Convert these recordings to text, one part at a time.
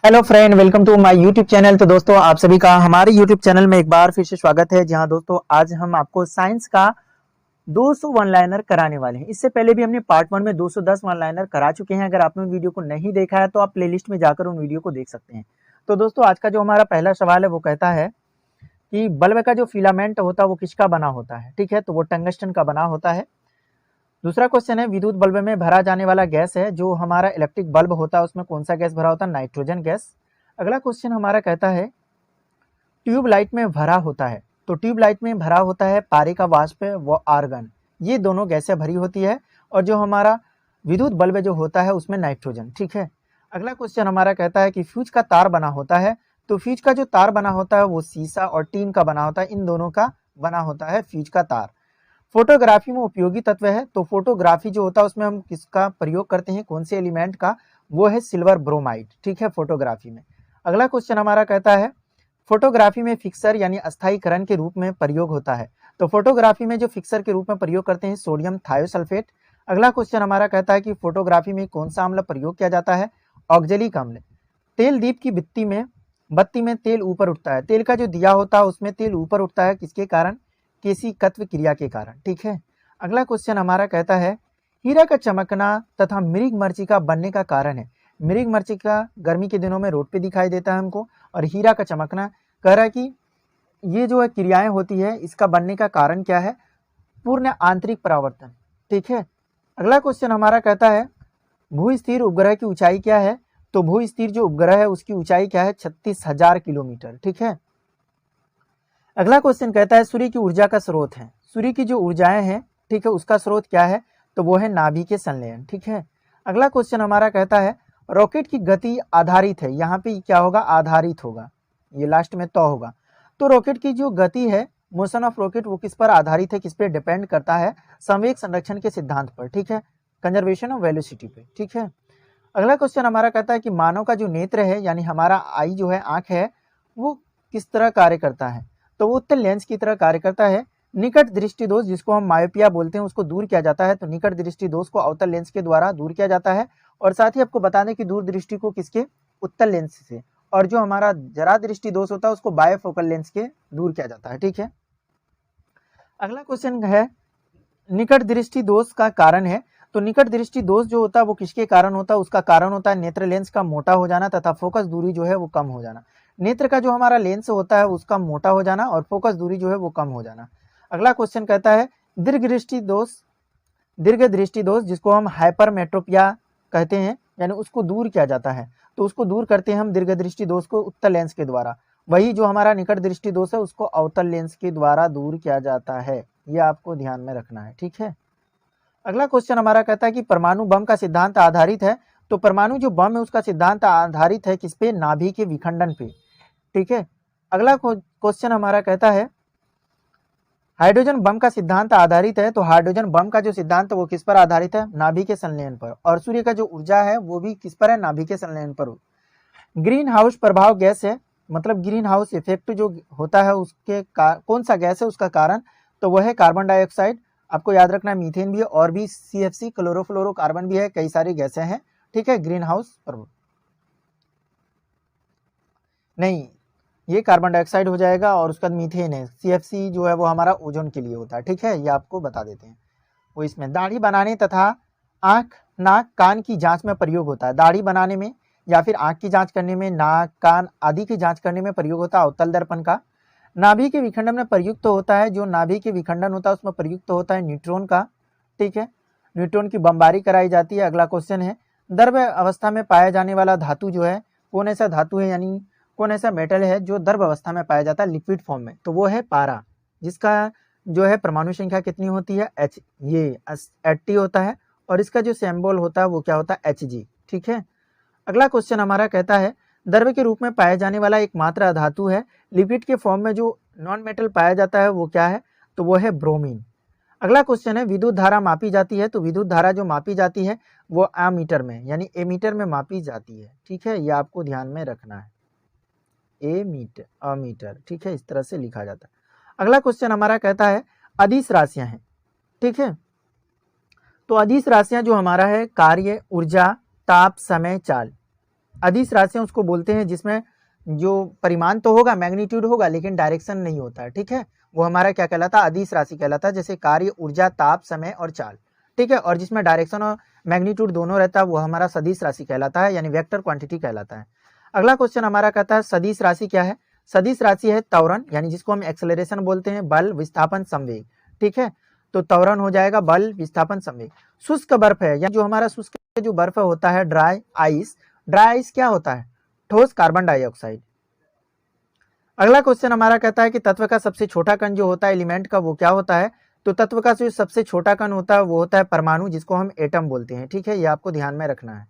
Hello friend, welcome to my YouTube channel. तो दोस्तों, आप सभी का हमारे यूट्यूब चैनल में एक बार फिर से स्वागत है। जहां दोस्तों आज हम आपको साइंस का 200 वन लाइनर कराने वाले हैं। इससे पहले भी हमने पार्ट 1 में 210 वन लाइनर करा चुके हैं। अगर आपने उन वीडियो को नहीं देखा है तो आप प्लेलिस्ट में जाकर उन वीडियो को देख सकते हैं। तो दोस्तों, आज का जो हमारा पहला सवाल है वो कहता है कि बल्ब का जो फिलामेंट होता है वो किसका बना होता है। ठीक है, तो वो टंगस्टन का बना होता है। दूसरा क्वेश्चन है, विद्युत बल्ब में भरा जाने वाला गैस है जो हमारा इलेक्ट्रिक बल्ब होता है उसमें कौन सा गैस भरा होता है? Nitrogen gas. अगला क्वेश्चन हमारा कहता है, ट्यूब लाइट में भरा होता है। तो ट्यूब लाइट में भरा होता है पारे का वाष्प व आर्गन, ये दोनों गैसें भरी होती है। और जो हमारा विद्युत बल्ब जो होता है उसमें नाइट्रोजन। ठीक है। अगला क्वेश्चन हमारा कहता है कि फ्यूज का तार बना होता है। तो फ्यूज का जो तार बना होता है वो सीसा और टीन का बना होता है, इन दोनों का बना होता है फ्यूज का तार। फोटोग्राफी में उपयोगी तत्व है। तो फोटोग्राफी जो होता है उसमें हम किसका प्रयोग करते हैं, कौन से एलिमेंट का? वो है सिल्वर ब्रोमाइड। ठीक है, फोटोग्राफी में। अगला क्वेश्चन हमारा कहता है, फोटोग्राफी में फिक्सर यानी अस्थायीकरण के रूप में प्रयोग होता है। तो फोटोग्राफी में जो फिक्सर के रूप में प्रयोग करते हैं सोडियम थायोसल्फेट। अगला क्वेश्चन हमारा कहता है कि फोटोग्राफी में कौन सा अम्ल प्रयोग किया जाता है? ऑक्जेलिक अम्ल। तेल दीप की बत्ती में तेल ऊपर उठता है। तेल का जो दिया होता है उसमें तेल ऊपर उठता है, किसके कारण? केशिकत्व क्रिया के कारण। ठीक है। अगला क्वेश्चन हमारा कहता है, हीरा का चमकना तथा मृग मरीचिका बनने का कारण है। मृग मरीचिका गर्मी के दिनों में रोड पे दिखाई देता है हमको, और हीरा का चमकना कह रहा है कि ये जो है क्रियाएं होती है, इसका बनने का कारण क्या है? पूर्ण आंतरिक परावर्तन। ठीक है। अगला क्वेश्चन हमारा कहता है, भू स्थिर उपग्रह की ऊंचाई क्या है? तो भू स्थिर जो उपग्रह है उसकी ऊंचाई क्या है? 36,000 किलोमीटर। ठीक है। अगला क्वेश्चन कहता है, सूर्य की ऊर्जा का स्रोत है। सूर्य की जो ऊर्जाएं हैं, ठीक है, उसका स्रोत क्या है? तो वो है नाभिकीय संलयन। ठीक है। अगला क्वेश्चन हमारा कहता है, रॉकेट की गति आधारित है। यहाँ पे क्या होगा? आधारित होगा, ये लास्ट में तो होगा। तो रॉकेट की जो गति है, मोशन ऑफ रॉकेट, वो किस पर आधारित है, किस पे डिपेंड करता है? संवेग संरक्षण के सिद्धांत पर। ठीक है, कंजर्वेशन ऑफ वेलोसिटी पे। ठीक है। अगला क्वेश्चन हमारा कहता है कि मानव का जो नेत्र है यानी हमारा आई जो है, आंख है, वो किस तरह कार्य करता है? तो वो उत्तल लेंस की तरह कार्य करता है। निकट दृष्टि दोष जिसको हम मायोपिया बोलते हैं उसको दूर किया जाता है। तो निकट दृष्टि दोष को अवतल लेंस के द्वारा दूर किया जाता है। और साथ ही आपको बता दें कि दूर दृष्टि को किसके? उत्तल लेंस से। और जो हमारा जरा दृष्टि दोष होता है उसको बायफोकल लेंस के दूर किया जाता है। ठीक है। अगला क्वेश्चन है, निकट दृष्टि दोष का कारण है। तो निकट दृष्टि दोष जो होता है वो किसके कारण होता है? उसका कारण होता है नेत्र लेंस का मोटा हो जाना तथा फोकस दूरी जो है वो कम हो जाना। नेत्र का जो हमारा लेंस होता है उसका मोटा हो जाना और फोकस दूरी जो है वो कम हो जाना। अगला क्वेश्चन कहता है, दीर्घ दृष्टि दोष जिसको हम हाइपरमेट्रोपिया कहते हैं, यानी उसको दूर किया जाता है। तो उसको दूर करते हैं हम दीर्घ दृष्टि दोष को उत्तल लेंस के द्वारा। वही जो हमारा निकट दृष्टि दोष है उसको अवतल लेंस के द्वारा दूर किया जाता है। ये आपको ध्यान में रखना है। ठीक है। अगला क्वेश्चन हमारा कहता है कि परमाणु बम का सिद्धांत आधारित है। तो परमाणु जो बम है उसका सिद्धांत आधारित है किस पे? नाभि के विखंडन पे। ठीक है। अगला क्वेश्चन हमारा कहता है, हाइड्रोजन बम का सिद्धांत आधारित है। तो हाइड्रोजन बम का जो सिद्धांत है वो किस पर आधारित है? नाभि के संलयन पर। और सूर्य का जो ऊर्जा है वो भी किस पर है? नाभि के संलयन पर। ग्रीन हाउस प्रभाव गैस है, मतलब ग्रीन हाउस इफेक्ट जो होता है उसके कौन सा गैस है उसका कारण? तो वह है कार्बन डाइऑक्साइड। आपको याद रखना, मीथेन भी है और भी CFC क्लोरोफ्लोरोकार्बन भी है, कई सारी गैसें हैं। ठीक है। ग्रीन हाउस प्रभाव नहीं, ये कार्बन डाइऑक्साइड हो जाएगा और उसका मीथेन है। CFC जो है वो हमारा ओजोन के लिए होता है। ठीक है, ये आपको बता देते हैं। वो इसमें दाढ़ी बनाने तथा आंख नाक कान की जांच में प्रयोग होता है। दाढ़ी बनाने में या फिर आंख की जांच करने में, नाक कान आदि की जांच करने में प्रयोग होता है अवतल दर्पण का। नाभि के विखंडन में प्रयुक्त होता है, जो नाभि के विखंडन होता है उसमें प्रयुक्त होता है न्यूट्रॉन का। ठीक है, न्यूट्रॉन की बमबारी कराई जाती है। अगला क्वेश्चन है, द्रव्य अवस्था में पाया जाने वाला धातु जो है, कौन ऐसा धातु है यानी कौन ऐसा मेटल है जो द्रव अवस्था में पाया जाता है लिक्विड फॉर्म में? तो वो है पारा, जिसका जो है परमाणु संख्या कितनी होती है? H, ये 80 होता है। और इसका जो सिंबल होता है वो क्या होता है? Hg। ठीक है। अगला क्वेश्चन हमारा कहता है, द्रव्य के रूप में पाया जाने वाला एकमात्र धातु है। लिक्विड के फॉर्म में जो नॉन मेटल पाया जाता है वो क्या है? तो वो है ब्रोमीन। अगला क्वेश्चन है, विद्युत धारा मापी जाती है। तो विद्युत धारा जो मापी जाती है वो एमीटर में यानी एमीटर में मापी जाती है। ठीक है, ये आपको ध्यान में रखना है, अमीटर। ठीक है, इस तरह से लिखा जाता है। अगला क्वेश्चन हमारा कहता है, अदिश राशियां हैं। ठीक है, तो अदिश राशियां जो हमारा है कार्य, ऊर्जा, ताप, समय, चाल। अदिश राशियां उसको बोलते हैं जिसमें जो परिमाण तो होगा, मैग्नीट्यूड होगा, लेकिन डायरेक्शन नहीं होता है, ठीक है, वो हमारा क्या कहलाता है, अदिश राशि कहलाता है। जैसे कार्य, ऊर्जा, ताप, समय और चाल, ठीक है, और जिसमें डायरेक्शन और मैग्नीट्यूड दोनों रहता है वो हमारा सदिश राशि कहलाता है, यानी वेक्टर क्वांटिटी कहलाता है। अगला क्वेश्चन हमारा कहता है सदिश राशि क्या है। सदिश राशि है त्वरण, यानी जिसको हम एक्सेलरेशन बोलते हैं, बल, विस्थापन, संवेग, ठीक है, तो त्वरण हो जाएगा बल, विस्थापन, संवेग। शुष्क बर्फ है, या जो हमारा शुष्क जो बर्फ होता है, ड्राई आइस, ड्राई आइस क्या होता है, ठोस कार्बन डाइऑक्साइड। अगला क्वेश्चन हमारा कहता है कि तत्व का सबसे छोटा कण जो होता है एलिमेंट का, वो क्या होता है, तो तत्व का जो सबसे छोटा कण होता है वो होता है परमाणु, जिसको हम एटम बोलते हैं, ठीक है, ये आपको ध्यान में रखना है।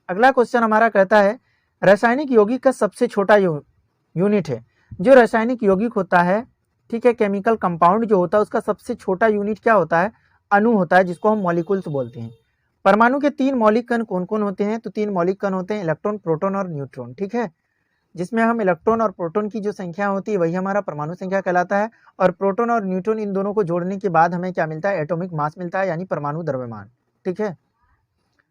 अगला क्वेश्चन हमारा कहता है रासायनिक यौगिक का सबसे छोटा यूनिट है। जो रासायनिक यौगिक होता है, ठीक है, केमिकल कंपाउंड जो होता है उसका सबसे छोटा यूनिट क्या होता है, अणु होता है, जिसको हम मॉलिक्यूल्स बोलते हैं। परमाणु के 3 मौलिक कण कौन कौन होते हैं, तो 3 मौलिक कण होते हैं, इलेक्ट्रॉन, प्रोटॉन और न्यूट्रॉन, ठीक है, जिसमें हम इलेक्ट्रॉन और प्रोटॉन की जो संख्या होती है वही हमारा परमाणु संख्या कहलाता है, और प्रोटॉन और न्यूट्रॉन इन दोनों को जोड़ने के बाद हमें क्या मिलता है, एटॉमिक मास मिलता है, यानी परमाणु द्रव्यमान, ठीक है।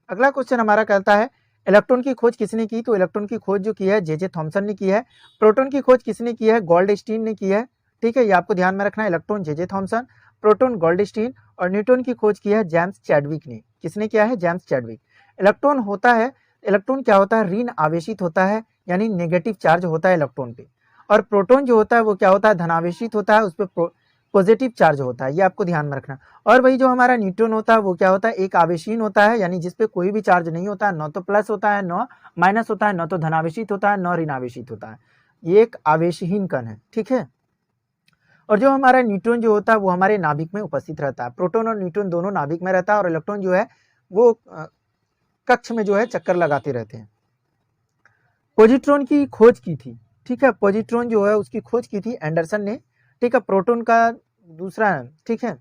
अगला क्वेश्चन हमारा कहता है इलेक्ट्रॉन की खोज किसने की, तो इलेक्ट्रॉन की खोज जो की है जे थॉमसन ने की है। प्रोटॉन की खोज किसने की है, गोल्डस्टीन ने की है, ठीक है, ये आपको ध्यान में रखना है, electron J Thomson, proton Goldstein, और न्यूट्रॉन की खोज की है जेम्स चैडविक ने। किसने किया है, जेम्स चैडविक। इलेक्ट्रॉन होता है, इलेक्ट्रॉन क्या होता है, ऋण आवेशित होता है, यानी नेगेटिव चार्ज होता है इलेक्ट्रॉन पे, और प्रोटॉन जो होता है वो क्या होता है, धनावेशित होता है, उस पर पॉजिटिव चार्ज होता है, ये आपको ध्यान में रखना। और वही जो हमारा न्यूट्रॉन होता है वो क्या होता है, एक आवेशीन होता है, यानी जिसपे कोई भी चार्ज नहीं होता है, न तो प्लस होता है न माइनस होता है, न तो धनावेशित होता है न ऋणावेशित होता है, ये एक आवेशहीन कण है, ठीक है। और जो हमारा न्यूट्रॉन जो होता है वो हमारे नाभिक में उपस्थित रहता है। प्रोटॉन और न्यूट्रॉन दोनों नाभिक में रहता है, और इलेक्ट्रॉन जो है वो कक्ष में जो है चक्कर लगाते रहते हैं। पॉजिट्रॉन की खोज की थी, ठीक है, पॉजिट्रॉन जो है उसकी खोज की थी एंडरसन ने, ठीक है, प्रोटॉन का दूसरा है, ठीक है,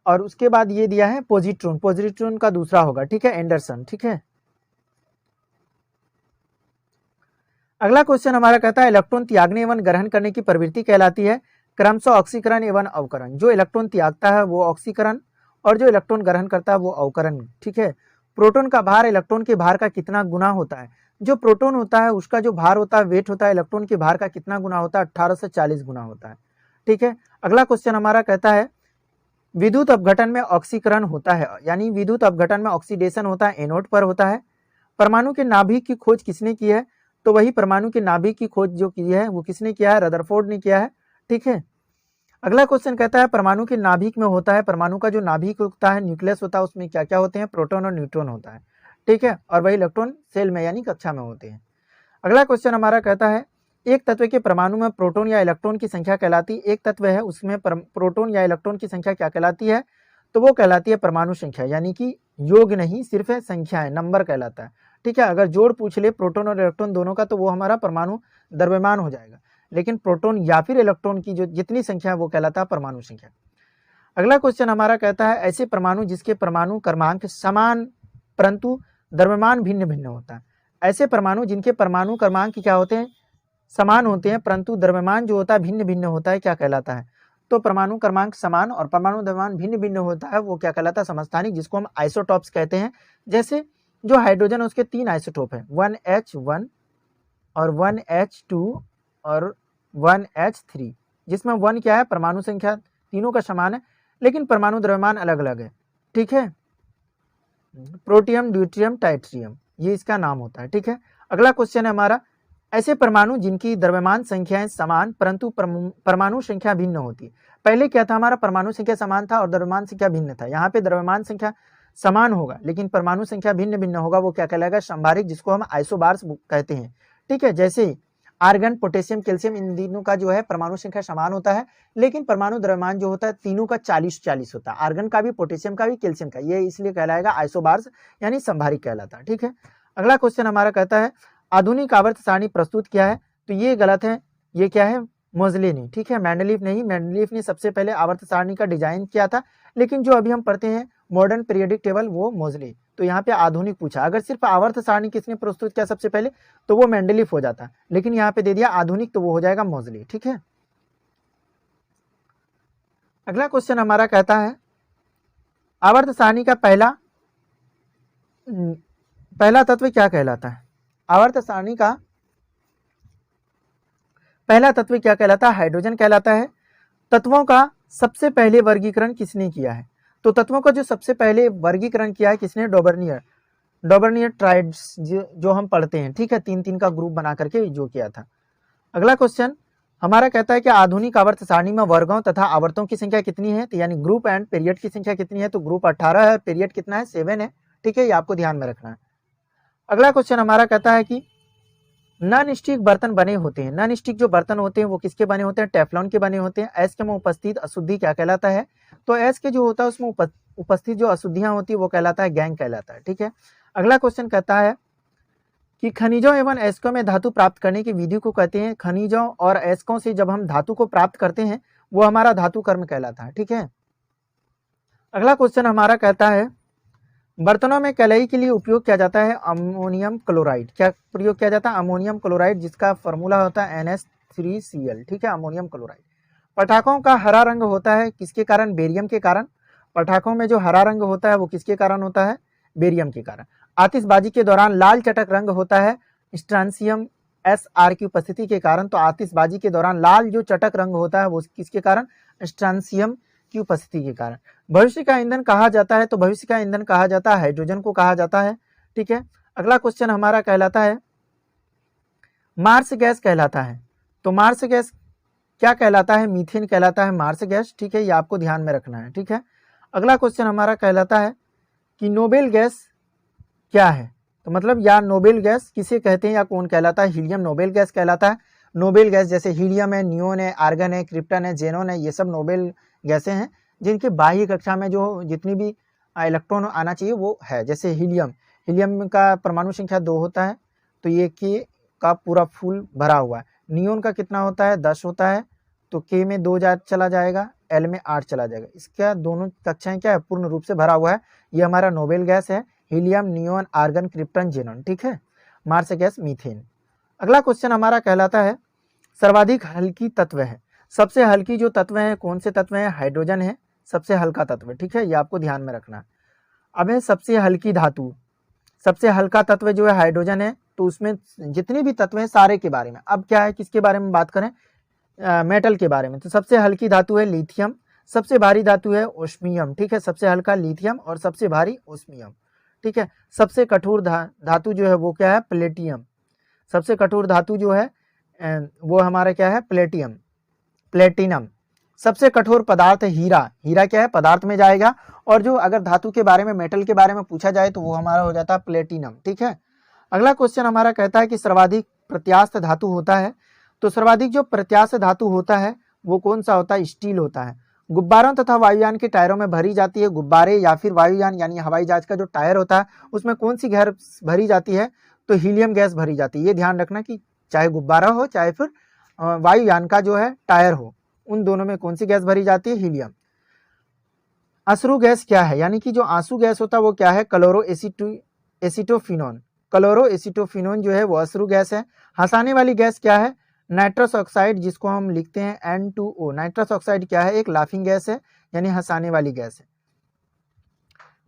और उसके बाद ये दिया है पॉजिट्रॉन, पॉजिट्रॉन का दूसरा होगा, ठीक है, एंडरसन, ठीक है। अगला क्वेश्चन हमारा कहता है इलेक्ट्रॉन त्यागने एवं ग्रहण करने की प्रवृत्ति कहलाती है क्रमशः ऑक्सीकरण एवं अवकरण। जो इलेक्ट्रॉन त्यागता है वो ऑक्सीकरण, और जो इलेक्ट्रॉन ग्रहण करता है वो अवकरण, ठीक है। प्रोटॉन का भार इलेक्ट्रॉन के भार का कितना गुना होता है, जो प्रोटॉन होता है उसका जो भार होता है, वेट होता है, इलेक्ट्रॉन के भार का कितना गुना होता है, 18 से 40 गुना होता है, ठीक है। अगला क्वेश्चन हमारा कहता है विद्युत अपघटन में ऑक्सीकरण होता है, यानी विद्युत अपघटन में ऑक्सीडेशन होता है, एनोड पर होता है। परमाणु के नाभिक की खोज किसने की है, तो वही परमाणु के नाभिक की खोज जो की है वो किसने किया है, रदरफोर्ड ने किया है, ठीक है। अगला क्वेश्चन कहता है परमाणु के नाभिक में होता है, परमाणु का जो नाभिक होता है, न्यूक्लियस होता है, उसमें क्या क्या होते हैं, प्रोटॉन और न्यूट्रॉन होता है, ठीक है, और वही इलेक्ट्रॉन सेल में यानी कक्षा में होते हैं। अगला क्वेश्चन हमारा कहता है एक तत्व के परमाणु में प्रोटॉन या इलेक्ट्रॉन की संख्या कहलाती, एक तत्व है उसमें प्रोटॉन या इलेक्ट्रॉन की संख्या क्या कहलाती है, तो वो कहलाती है परमाणु संख्या, यानी कि योग नहीं, सिर्फ संख्या है, नंबर कहलाता है, ठीक है। अगर जोड़ पूछ ले प्रोटॉन और इलेक्ट्रॉन दोनों का तो वो हमारा परमाणु द्रव्यमान हो जाएगा, लेकिन प्रोटॉन या फिर इलेक्ट्रॉन की जो जितनी संख्या है वो कहलाता है परमाणु संख्या। अगला क्वेश्चन हमारा कहता है ऐसे परमाणु जिसके परमाणु क्रमांक समान परंतु द्रव्यमान भिन्न भिन्न होता है। ऐसे परमाणु जिनके परमाणु क्रमांक क्या होते हैं, समान होते हैं, परंतु द्रव्यमान जो होता है भिन्न भिन्न होता है, क्या कहलाता है, तो परमाणु क्रमांक समान और परमाणु द्रव्यमान भिन्न भिन्न होता है वो क्या कहलाता है, समस्थानिक, जिसको हम आइसोटॉप्स कहते हैं। जैसे जो हाइड्रोजन है उसके 3 आइसोटोप है, 1H1 और 1H2 और 1H3, जिसमें 1 क्या है, परमाणु संख्या तीनों का समान है, लेकिन परमाणु द्रव्यमान अलग अलग है, ठीक है। प्रोटियम, ड्यूट्रियम, टाइट्रियम, ये इसका नाम होता है, ठीक है। अगला क्वेश्चन है हमारा ऐसे परमाणु जिनकी द्रव्यमान संख्याएं समान परंतु परमाणु संख्या भिन्न होती है। पहले क्या था, हमारा परमाणु संख्या समान था और द्रव्यमान संख्या भिन्न था, यहाँ पे द्रव्यमान संख्या समान होगा लेकिन परमाणु संख्या भिन्न भिन्न होगा, वो क्या कहलाएगा, संभारिक, जिसको हम आइसोबार्स कहते हैं, ठीक है। जैसे आर्गन, पोटेशियम, कैल्शियम, इन तीनों का जो है परमाणु संख्या समान होता है, लेकिन परमाणु द्रव्यमान जो होता है तीनों का 40-40 होता है, आर्गन का भी, पोटेशियम का भी, कैल्शियम का, ये इसलिए कहलाएगा आइसोबार्स, यानी संभारिक कहलाता है, ठीक है। अगला क्वेश्चन हमारा कहता है आधुनिक आवर्त सारणी प्रस्तुत किया है, तो ये गलत है, ये क्या है, मोजले ने, ठीक है, मेंडलीफ नहीं, मेंडलीफ ने सबसे पहले आवर्त सारणी का डिजाइन किया था, लेकिन जो अभी हम पढ़ते हैं मॉडर्न पीरियडिक टेबल वो मोजले। तो यहाँ पे आधुनिक पूछा, अगर सिर्फ आवर्त सारणी किसने प्रस्तुत किया सबसे पहले तो वो मेंडलीफ हो जाता, लेकिन यहाँ पे दे दिया आधुनिक तो वो हो जाएगा मोजले, ठीक है। अगला क्वेश्चन हमारा कहता है आवर्त सारणी का पहला पहला तत्व क्या कहलाता है? आवर्त सारणी का पहला तत्व क्या कहलाता है? हाइड्रोजन कहलाता है। तत्वों का सबसे पहले वर्गीकरण किसने किया है? तो तत्वों का जो सबसे पहले वर्गीकरण किया है किसने? डॉबर्नियर ट्राइड्स जो हम पढ़ते हैं, ठीक है, 3-3 का ग्रुप बना करके जो किया था। अगला क्वेश्चन हमारा कहता है कि आधुनिक आवर्त सारणी में वर्गों तथा आवर्तों की संख्या कितनी है? तो यानी ग्रुप एंड पीरियड की संख्या कितनी है? तो ग्रुप 18 है, पीरियड कितना है? 7 है, ठीक है, ये आपको ध्यान में रखना है। अगला क्वेश्चन हमारा कहता है कि नॉन स्टिक बर्तन बने होते हैं, नॉन स्टिक जो बर्तन होते हैं वो किसके बने होते हैं? टेफ्लॉन के बने होते हैं। एस के में उपस्थित अशुद्धि क्या कहलाता है? तो एस के जो होता है उसमें उपस्थित जो अशुद्धियां होती है वो कहलाता है गैंग कहलाता है, ठीक है। अगला क्वेश्चन कहता है कि खनिजों एवं एस्को में धातु प्राप्त करने की विधि को कहते हैं। खनिजों और एस्कों से जब हम धातु को प्राप्त करते हैं वो हमारा धातु कर्म कहलाता है, ठीक है। अगला क्वेश्चन हमारा कहता है बर्तनों में कलई के लिए उपयोग किया जाता है अमोनियम क्लोराइड। क्या प्रयोग किया जाता है? अमोनियम क्लोराइड, जिसका फॉर्मूला होता है NH3Cl, ठीक है, अमोनियम क्लोराइड। पटाखों का हरा रंग होता है किसके कारण? बेरियम के कारण। पटाखों में जो हरा रंग होता है वो किसके कारण होता है? बेरियम के कारण। आतिशबाजी के दौरान लाल चटक रंग होता है स्ट्रांसियम SR की उपस्थिति के कारण। तो आतिशबाजी के दौरान लाल जो चटक रंग होता है वो किसके कारण? स्ट्रांसियम की उपस्थिति के कारण। भविष्य का ईंधन कहा जाता है? तो भविष्य का ईंधन कहा जाता है हाइड्रोजन को कहा जाता है, ठीक है। अगला क्वेश्चन हमारा कहलाता है मार्स गैस कहलाता है। तो मार्स गैस क्या कहलाता है? मीथेन कहलाता है मार्स गैस, ठीक है, ये आपको ध्यान में रखना है, ठीक है। अगला क्वेश्चन हमारा कहलाता है कि नोबेल गैस क्या है? तो मतलब या नोबेल गैस किसे कहते हैं या कौन कहलाता है? हीलियम नोबेल गैस कहलाता है। नोबेल गैस जैसे हीलियम है, नियोन है, आर्गन है, क्रिप्टन है, जेनोन है, ये सब नोबेल गैसें हैं जिनके बाह्य कक्षा में जो जितनी भी इलेक्ट्रॉन आना चाहिए वो है। जैसे हीलियम का परमाणु संख्या 2 होता है, तो ये के का पूरा फुल भरा हुआ है। नियोन का कितना होता है? 10 होता है, तो के में 2 चला जाएगा, एल में 8 चला जाएगा। इसका दोनों कक्षाएं क्या है? पूर्ण रूप से भरा हुआ है। ये हमारा नोबेल गैस है, helium, neon, argon, krypton, xenon, ठीक है। Marsh gas, methane. अगला क्वेश्चन हमारा कहलाता है सर्वाधिक हल्की तत्व है। सबसे हल्की जो तत्व है कौन से तत्व है? हाइड्रोजन है सबसे हल्का तत्व, ठीक है, ये आपको ध्यान में रखना है। अब है सबसे हल्की धातु। सबसे हल्का तत्व जो है हाइड्रोजन है, तो उसमें जितने भी तत्व हैं सारे के बारे में। अब क्या है, किसके बारे में बात करें? मेटल के बारे में। तो सबसे हल्की धातु है लिथियम, सबसे भारी धातु है ओस्मियम, ठीक है, सबसे हल्का लिथियम और सबसे भारी ओस्मियम, ठीक है। सबसे कठोर धातु जो है वो क्या है? प्लेटियम। सबसे कठोर धातु जो है वो हमारा क्या है? प्लेटिनम। सबसे कठोर पदार्थ हीरा। हीरा क्या है? पदार्थ में जाएगा। और जो अगर धातु के बारे में, मेटल के बारे में पूछा जाए तो वो हमारा हो जाता है प्लेटिनम, ठीक है। अगला क्वेश्चन हमारा कहता है कि सर्वाधिक प्रत्यास्थ धातु होता है। तो सर्वाधिक जो प्रत्यास्थ धातु होता है वो कौन सा होता है? स्टील होता है। गुब्बारों तथा वायुयान के टायरों में भरी जाती है। गुब्बारे या फिर वायुयान यानी हवाई जहाज का जो टायर होता है उसमें कौन सी गैस भरी जाती है? तो हीलियम गैस भरी जाती है। ये ध्यान रखना कि चाहे गुब्बारा हो चाहे फिर वायुयान का जो है टायर हो, उन दोनों में कौन सी गैस भरी जाती है? हीलियम। अश्रु गैस क्या है? यानी कि जो आंसू गैस होता है वो क्या है? एसिटोफिनोन। क्लोरोएसिटोफिनोन जो है वो अश्रु गैस है। हंसाने वाली गैस क्या है? नाइट्रस ऑक्साइड, जिसको हम लिखते हैं N2O। नाइट्रस ऑक्साइड क्या है? एक लाफिंग गैस है, यानी हंसाने वाली गैस है।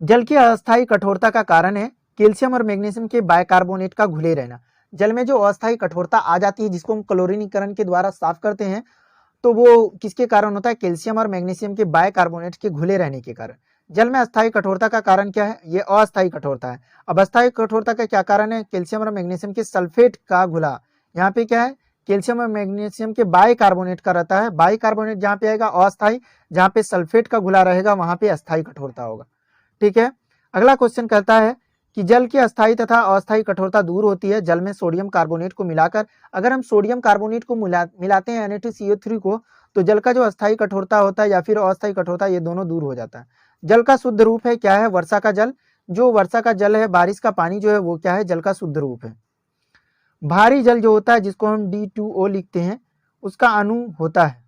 जल की अस्थायी कठोरता का कारण है कैल्शियम और मैग्नीशियम के बाइकार्बोनेट का घुले रहना। जल में जो अस्थायी कठोरता आ जाती है जिसको हम क्लोरीनीकरण के द्वारा साफ करते हैं, तो वो किसके कारण होता है? कैल्शियम और मैग्नीशियम के बाइकार्बोनेट के घुले रहने के कारण। जल में अस्थायी कठोरता का कारण क्या है? ये अस्थायी कठोरता है। अब अस्थायी कठोरता का क्या कारण है? कैल्शियम और मैग्नीशियम के सल्फेट का घुला। यहाँ पे क्या है? कैल्शियम और मैग्नीशियम के बाइकार्बोनेट का रहता है। बाइकार्बोनेट जहाँ पे आएगा अस्थायी, जहाँ पे सल्फेट का घुला रहेगा वहां पे अस्थायी कठोरता होगा, ठीक है। अगला क्वेश्चन कहता है कि जल की अस्थायी तथा अस्थायी कठोरता दूर होती है जल में सोडियम कार्बोनेट को मिलाकर। अगर हम सोडियम कार्बोनेट को मिलाते हैं Na2CO3 को, तो जल का जो अस्थायी कठोरता होता है या फिर अस्थायी कठोरता, ये दोनों दूर हो जाता है। जल का शुद्ध रूप है क्या है? वर्षा का जल। जो वर्षा का जल है, बारिश का पानी जो है वो क्या है? जल का शुद्ध रूप है। भारी जल जो होता है जिसको हम D2O लिखते हैं, उसका अणु होता है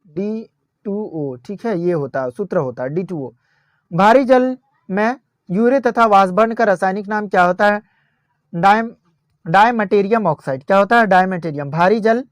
D2O, ठीक है, ये होता है सूत्र होता है D2O। भारी जल में यूरे तथा वाष्पबर्न का रासायनिक नाम क्या होता है? डायमटेरियम ऑक्साइड। क्या होता है? डायमटेरियम। भारी जल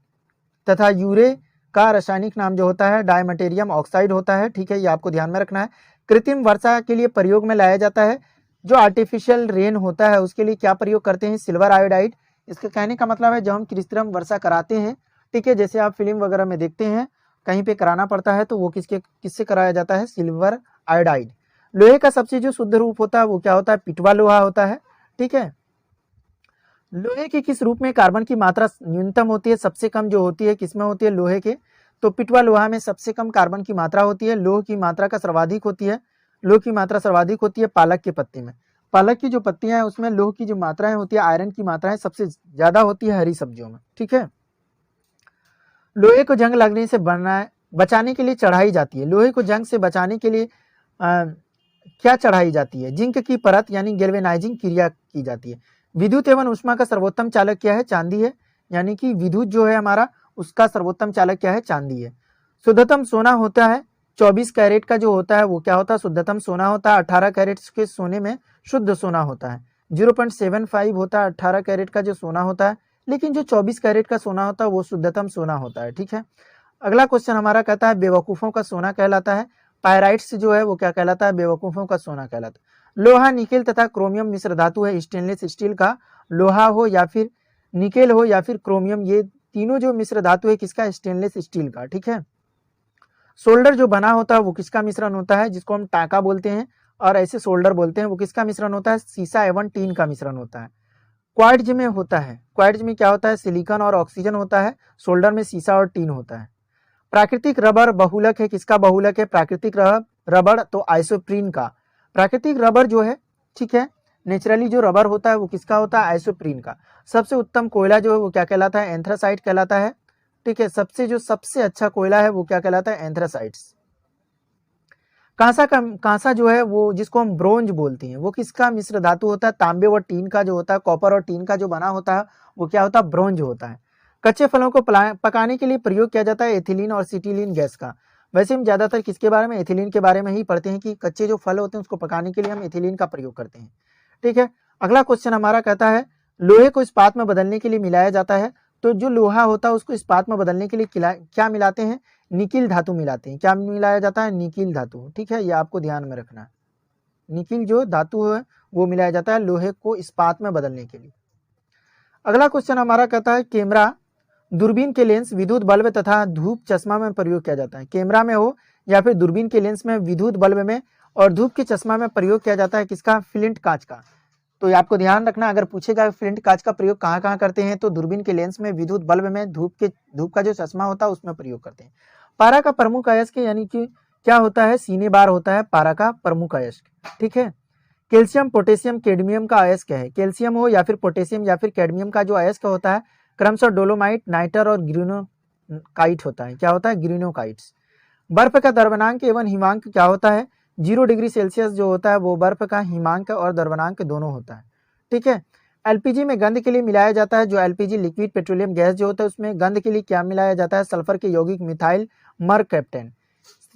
तथा यूरे का रासायनिक नाम जो होता है डायमटेरियम ऑक्साइड होता है, ठीक है, ये आपको ध्यान में रखना है। कृत्रिम वर्षा के लिए प्रयोग में लाया जाता है जो आर्टिफिशियल रेन होता है उसके लिए क्या प्रयोग करते हैं, सिल्वर आयोडाइड। इसके कहने का मतलब है जब हम कृत्रिम वर्षा कराते हैं, ठीक है, जैसे आप फिल्म वगैरह में देखते हैं कहीं पे कराना पड़ता है तो वो किससे कराया जाता है, सिल्वर आयोडाइड। लोहे का सबसे जो शुद्ध रूप होता है वो क्या होता है, पिटवा लोहा होता है, ठीक है। लोहे के किस रूप में कार्बन की मात्रा न्यूनतम होती है, सबसे कम जो होती है किसमें होती है, लोहे के, तो पिटवा लोहा में सबसे कम कार्बन की मात्रा होती है। लोह की मात्रा का सर्वाधिक होती है, लोह की मात्रा सर्वाधिक होती है पालक के पत्ते में। पालक की जो पत्तियां हैं उसमें लोह की जो मात्राएं होती है, आयरन की मात्राएं सबसे ज्यादा होती है हरी सब्जियों में, ठीक है। लोहे को जंग लगने से बचाने के लिए चढ़ाई जाती है, लोहे को जंग से बचाने के लिए क्या चढ़ाई जाती है, जिंक की परत यानी गैल्वेनाइजिंग क्रिया की जाती है। विद्युत एवं ऊष्मा का सर्वोत्तम चालक क्या है, चांदी है, यानी कि विद्युत जो है हमारा उसका सर्वोत्तम चालक क्या है, चांदी है। शुद्धतम सोना होता है 24 कैरेट का जो होता है वो क्या होता है, शुद्धतम सोना होता है। 18 कैरेट के सोने में शुद्ध सोना होता है। 0.75 होता है 18 कैरेट का जो सोना होता है, लेकिन जो 24 कैरेट का सोना होता है वो शुद्धतम सोना होता है, ठीक है। अगला क्वेश्चन हमारा कहता है बेवकूफों का सोना कहलाता है, पायराइट्स जो है वो क्या कहलाता है, बेवकूफों का सोना कहलाता है। लोहा, निकेल तथा क्रोमियम मिश्र धातु है स्टेनलेस स्टील का। लोहा हो या फिर निकेल हो या फिर क्रोमियम, ये तीनों जो मिश्र धातु है किसका, स्टेनलेस स्टील का, ठीक है। सोल्डर जो बना होता है वो किसका मिश्रण होता है, जिसको हम टाका बोलते हैं और ऐसे सोल्डर बोलते हैं, वो किसका मिश्रण होता है, सीसा एवं टीन का मिश्रण होता है। क्वार्ट्ज में होता है, क्वार्ट्ज में क्या होता है, सिलिकॉन और ऑक्सीजन होता है। सोल्डर में सीसा और टीन होता है। प्राकृतिक रबर बहुलक है, किसका बहुलक है, प्राकृतिक रबर तो आइसोप्रीन का। प्राकृतिक रबर जो है, ठीक है, नेचुरली जो रबर होता है वो किसका होता है, आइसोप्रीन का। सबसे उत्तम कोयला जो है वो क्या कहलाता है, एंथ्रासाइट कहलाता है, ठीक है। सबसे अच्छा कोयला है वो क्या कहलाता है, एंथ्रासाइट्स। कांसा जो है वो जिसको हम ब्रोंज बोलते हैं वो किसका मिश्र धातु होता है, तांबे और टीन का जो होता है, कॉपर और टीन का जो बना होता है वो क्या होता है, ब्रोंज होता है। कच्चे फलों को पकाने के लिए प्रयोग किया जाता है एथिलीन और सिटिलीन गैस का। वैसे हम ज्यादातर किसके बारे में, एथिलीन के बारे में ही पढ़ते हैं कि कच्चे जो फल होते हैं उसको पकाने के लिए हम एथिलीन का प्रयोग करते हैं, ठीक है। अगला क्वेश्चन हमारा कहता है लोहे को इस्पात में बदलने के लिए मिलाया जाता है, तो जो लोहा होता है उसको इस्पात में बदलने के लिए क्या मिलाते हैं, निकिल धातु मिलाते हैं। क्या मिलाया जाता है, निकिल धातु, ठीक है, ये आपको ध्यान में रखना है। निकिल जो धातु है वो मिलाया जाता है लोहे को इस्पात में बदलने के लिए। अगला क्वेश्चन हमारा कहता है कैमरा, दूरबीन के लेंस, विद्युत बल्ब तथा धूप चश्मा में प्रयोग किया जाता है। कैमरा में हो या फिर दूरबीन के लेंस में, विद्युत बल्ब में और धूप के चश्मा में प्रयोग किया जाता है किसका, फ्लिंट कांच का। तो आपको ध्यान रखना, अगर पूछेगा फ्लिंट कांच का प्रयोग कहाँ कहाँ करते हैं, तो दूरबीन के लेंस में, विद्युत बल्ब में, धूप का जो चश्मा होता है उसमें प्रयोग करते हैं। पारा का प्रमुख अयस्क यानी कि क्या होता है, सीने बार होता है पारा का प्रमुख अयस्क, ठीक है। कैल्शियम, पोटेशियम, कैडमियम का अयस्क है। कैल्शियम हो या फिर पोटेशियम या फिर कैडमियम का जो अयस्क होता है क्रमशः डोलोमाइट, नाइटर और ग्रीनोकाइट होता है। क्या होता है, ग्रीनोकाइट्स। बर्फ का द्रवणांक एवं हिमांक क्या होता है, 0 डिग्री सेल्सियस जो होता है वो बर्फ का हिमांक और द्रवणांक दोनों होता है, ठीक है। एलपीजी में गंध के लिए मिलाया जाता है, जो एलपीजी लिक्विड पेट्रोलियम गैस जो होता है उसमें गंध के लिए क्या मिलाया जाता है, सल्फर के यौगिक मिथाइल मरकैप्टेन,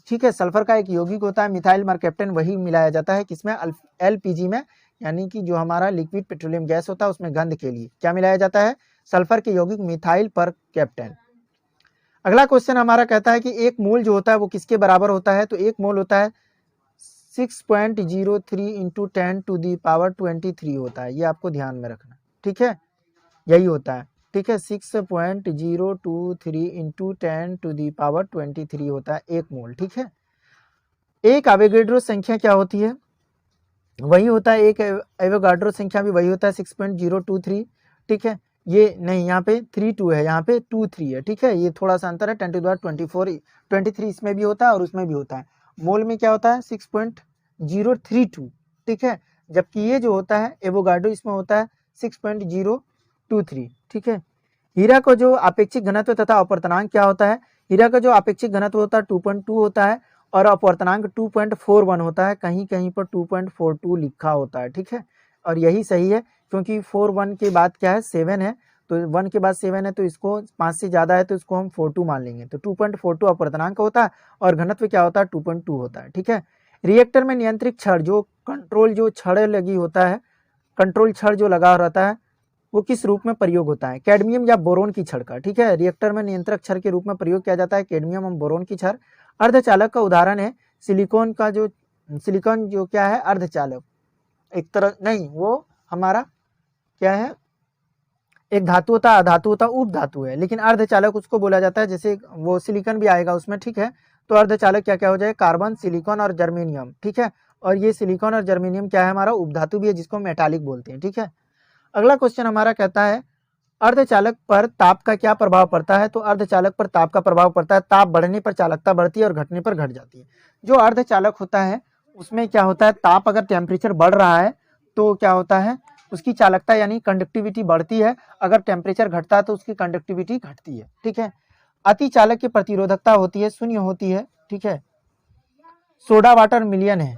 ठीक है। सल्फर का एक यौगिक होता है मिथाइल मरकैप्टेन, वही मिलाया जाता है किसमें, एलपीजी में, यानी कि जो हमारा लिक्विड पेट्रोलियम गैस होता है उसमें गंध के लिए क्या मिलाया जाता है, सल्फर के यौगिक मिथाइल परकैप्टेन। अगला क्वेश्चन हमारा कहता है कि एक मोल जो होता है वो किसके बराबर होता है, तो एक मोल होता है 6.03 इंटू 10⁻23 होता है। ये आपको ध्यान में रखना, ठीक है, यही होता है, ठीक है। 6.023 इंटू 10⁻23 होता है एक मोल, ठीक है। एक एवोगाड्रो संख्या क्या होती है, वही होता है, एक एवोगाड्रो संख्या भी वही होता है 6.023, ठीक है। ये नहीं, यहाँ पे 32 है, यहाँ पे 23 है, ठीक है। ये थोड़ा सा अंतर है, 10⁻24 इसमें भी होता है और उसमें भी होता है। मोल में क्या होता है 6.032, ठीक है, जबकि ये जो होता है एवोगाड्रो इसमें होता है 6.023, ठीक है। हीरा को जो अपेक्षित घनत्व तथा अपवर्तनांक क्या होता है, हीरा का जो अपेक्षित घनत्व होता है 2.2 होता है और अपवर्तनांक 2.41 होता है, कहीं कहीं पर 2.42 लिखा होता है, ठीक है। और यही सही है क्योंकि 41 के बाद क्या है 7 है, तो 1 के बाद 7 है तो इसको 5 से ज्यादा है तो इसको हम 42 मान लेंगे। तो 2.42 अपवर्तनांक होता है और घनत्व क्या होता है 2.2 होता है, ठीक है। रिएक्टर में नियंत्रित छड़ जो कंट्रोल जो छड़ लगी होता है, कंट्रोल छड़ जो लगा रहता है वो किस रूप में प्रयोग होता है, कैडमियम या बोरोन की छड़ का, ठीक है। रिएक्टर में नियंत्रक छड़ के रूप में प्रयोग किया जाता है कैडमियम और बोरोन की छड़। अर्धचालक का उदाहरण है सिलिकॉन जो क्या है अर्धचालक, एक तरह नहीं, वो हमारा क्या है, एक धातु होता है, अधातु होता है, उपधातु है, लेकिन अर्धचालक उसको बोला जाता है। जैसे वो सिलिकॉन भी आएगा उसमें, ठीक है। तो अर्धचालक क्या क्या हो जाए, कार्बन, सिलिकॉन और जर्मेनियम, ठीक है। और ये सिलिकॉन और जर्मेनियम क्या है, हमारा उपधातु भी है, जिसको मेटालिक बोलते हैं, ठीक है। अगला क्वेश्चन हमारा कहता है अर्धचालक पर ताप का क्या प्रभाव पड़ता है। तो अर्धचालक पर ताप का प्रभाव पड़ता है, ताप बढ़ने पर चालकता बढ़ती है और घटने पर घट जाती है। जो अर्धचालक होता है उसमें क्या होता है, ताप अगर टेम्परेचर बढ़ रहा है तो क्या होता है, उसकी चालकता यानी कंडक्टिविटी बढ़ती है, अगर टेम्परेचर घटता है तो उसकी कंडक्टिविटी घटती है, ठीक है। अति चालक की प्रतिरोधकता होती है, शून्य होती है, ठीक है। सोडा वाटर मिलियन है,